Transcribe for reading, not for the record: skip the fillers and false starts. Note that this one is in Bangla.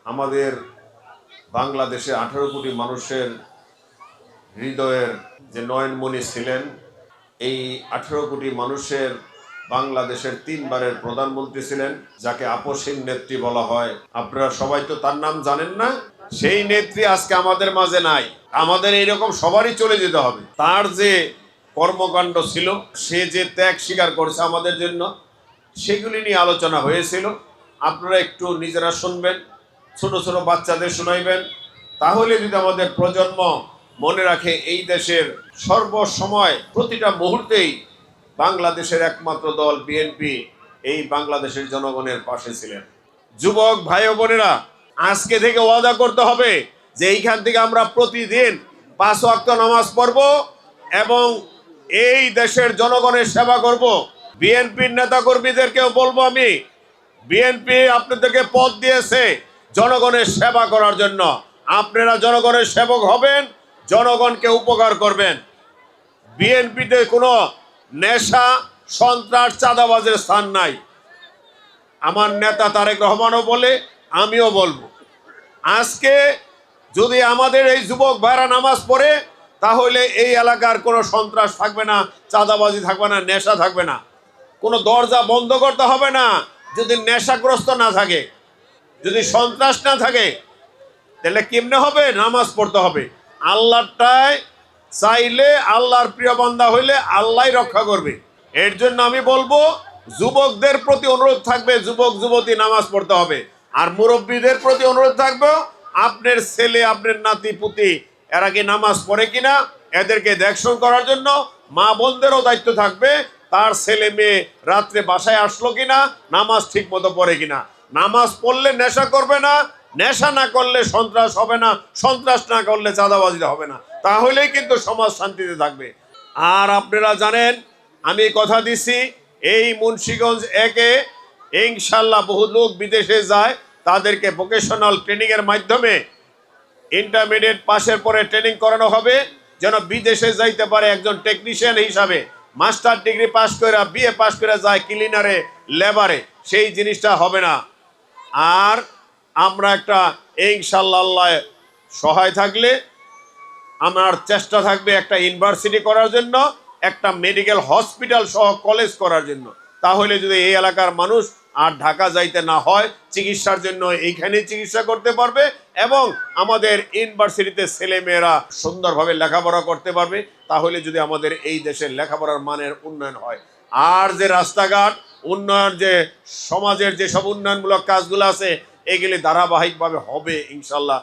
আমাদের বাংলাদেশে 18 কোটি মানুষের হৃদয়ের যে নয়নমণি ছিলেন, এই 18 কোটি মানুষের বাংলাদেশের 3 বারের প্রধানমন্ত্রী ছিলেন, যাকে আপসহীন নেত্রী বলা হয়। আপনারা সবাই তো তার নাম জানেন না। সেই নেত্রী আজকে আমাদের মাঝে নাই। আমাদের এইরকম সবারই চলে যেতে হবে। তার যে কর্মকাণ্ড ছিল, সে যে ত্যাগ স্বীকার করেছে আমাদের জন্য, সেগুলি নিয়ে আলোচনা হয়েছিল। আপনারা একটু নিজেরা শুনবেন, ছোট ছোট বাচ্চাদের শোনাইবেন। তাহলে যদি আমাদের প্রজন্ম মনে রাখে, এই দেশের সর্বসময় প্রতিটা মুহূর্তেই বাংলাদেশের একমাত্র দল বিএনপি এই বাংলাদেশের জনগণের পাশে ছিলেন। যুবক ভাই ও বোনেরা, আজকে থেকে ওয়াদা করতে হবে যে এইখান থেকে আমরা প্রতিদিন 5 ওয়াক্ত নামাজ পড়ব এবং এই দেশের জনগণের সেবা করব। বিএনপির নেতা কর্মীদেরকেও বলবো আমি, বিএনপি আপনাদেরকে পদ দিয়েছে জনগণের সেবা করার জন্য। আপনারা জনগণের সেবক হবেন, জনগণকে উপকার করবেন। বিএনপিতে কোনো নেশা, সন্ত্রাস, চাঁদাবাজের স্থান নাই। আমার নেতা তারেক রহমানও বলে, আমিও বলবো, আজকে যদি আমাদের এই যুবক ভাইরা নামাজ পড়ে, তাহলে এই এলাকার কোনো সন্ত্রাস থাকবে না, চাঁদাবাজি থাকবে না, নেশা থাকবে না। কোনো দরজা বন্ধ করতে হবে না যদি নেশাগ্রস্ত না থাকে, যদি সন্ত্রাস না থাকে। তাহলে কেমনে হবে? নামাজ পড়তে হবে। আল্লাহটাই চাইলে, আল্লাহর প্রিয় বান্দা হইলে আল্লাহই রক্ষা করবে। এর জন্য আমি বলবো, যুবকদের প্রতি অনুরোধ থাকবে, যুবক যুবতী নামাজ পড়তে হবে। আর মুরব্বীদের প্রতি অনুরোধ থাকবে, আপনার ছেলে, আপনার নাতি পুতি এরা কি নামাজ পড়ে কিনা এদেরকে দেখশন করার জন্য মা বোনদেরও দায়িত্ব থাকবে। তার ছেলে মেয়ে রাত্রে বাসায় আসলো কিনা, নামাজ ঠিক মতো পড়ে কিনা। নামাজ পড়লে নেশা করবে না, নেশা না করলে সন্ত্রাস হবে না, সন্ত্রাস না করলে চাঁদাবাজি হবে না। তাহলেই কিন্তু সমাজ শান্তিতে থাকবে। আর আপনারা জানেন, আমি কথা দিছি, এই মুন্সিগঞ্জ একে ইনশাল্লাহ বহু লোক বিদেশে যায়, তাদেরকে ভোকেশনাল ট্রেনিং এর মাধ্যমে ইন্টারমিডিয়েট পাশের পরে ট্রেনিং করানো হবে, যেন বিদেশে যাইতে পারে একজন টেকনিশিয়ান হিসাবে। মাস্টার ডিগ্রি পাশ করে, বিএ পাশ করে যায় ক্লিনারে, লেবারে, সেই জিনিসটা হবে না। আর আমরা একটা ইনশাআল্লাহ সহায় থাকলে আমার চেষ্টা থাকবে একটা ইউনিভার্সিটি করার জন্য, একটা মেডিকেল হসপিটাল সহ কলেজ করার জন্য। তাহলে যদি এই এলাকার মানুষ আর ঢাকা যাইতে না হয়, চিকিৎসার জন্য এইখানে চিকিৎসা করতে পারবে এবং আমাদের ইউনিভার্সিটিতে ছেলে মেয়েরা সুন্দরভাবে লেখাপড়া করতে পারবে। তাহলে যদি আমাদের এই দেশের লেখাপড়ার মানের উন্নয়ন হয়, আর যে রাস্তাঘাট উন্নয়ন, যে সমাজের যেসব উন্নয়নমূলক কাজগুলো আছে, এগুলি ধারাবাহিকভাবে হবে ইনশাল্লাহ।